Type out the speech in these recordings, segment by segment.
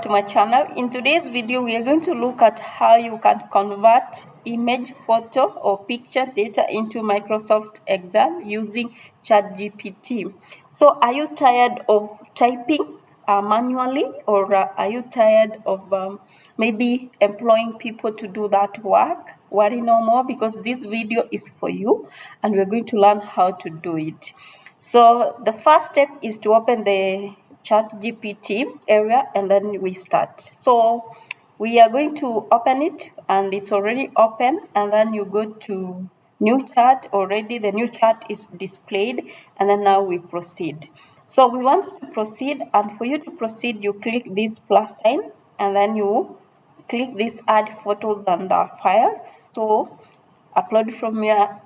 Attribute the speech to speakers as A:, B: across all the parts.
A: To my channel. In today's video, we are going to look at how you can convert image, photo, or picture data into Microsoft Excel using ChatGPT. So, are you tired of typing manually, or are you tired of maybe employing people to do that work? Worry no more, because this video is for you, and we're going to learn how to do it. So, the first step is to open the ChatGPT area and then we start. So we are going to open it and it's already open, and then you go to new chat. Already the new chat is displayed, and then now we proceed. So we want to proceed, and for you to proceed you click this plus sign and then you click this add photos and files. So upload from your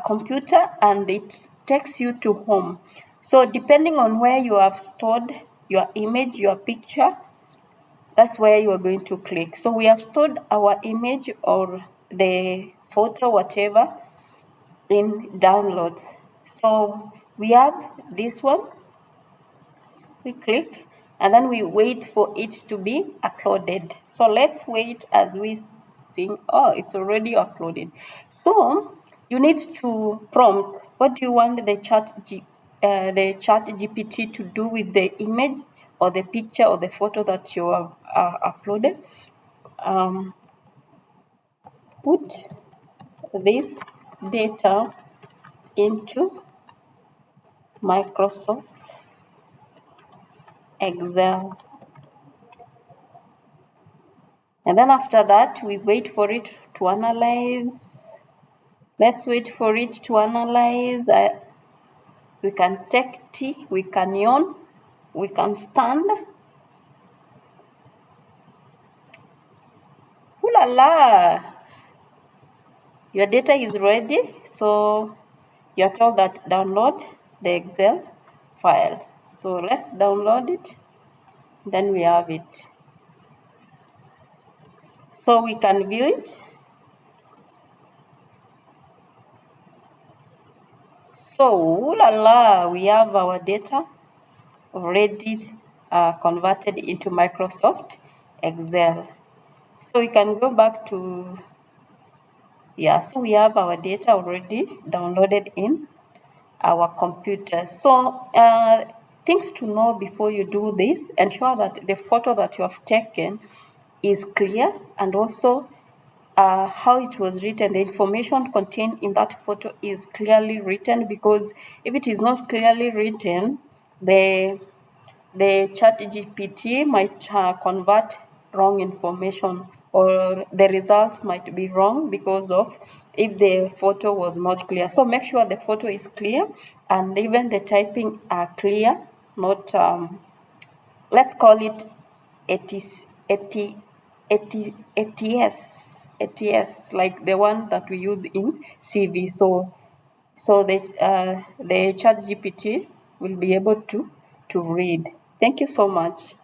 A: computer and it takes you to home. So depending on where you have stored your image, your picture, that's where you are going to click. So we have stored our image or the photo, whatever, in downloads. So we have this one. We click and then we wait for it to be uploaded. So let's wait as we sing. Oh, it's already uploaded. So you need to prompt what do you want the chat GPT to do with the image or the picture or the photo that you have uploaded. Put this data into Microsoft Excel. And then after that, we wait for it to analyze. Let's wait for it to analyze. We can take tea, we can yawn, we can stand. Ooh la la! Your data is ready. So you're told that download the Excel file. So let's download it. Then we have it. So we can view it. So, ooh la la, we have our data already converted into Microsoft Excel. So we can go back to, so we have our data already downloaded in our computer. So things to know before you do this: ensure that the photo that you have taken is clear, and also how it was written, the information contained in that photo is clearly written, because if it is not clearly written, the ChatGPT might convert wrong information, or the results might be wrong because of if the photo was not clear. So make sure the photo is clear and even the typing are clear, not let's call it ATS, like the one that we use in CV. So the chat GPT will be able to read. Thank you so much.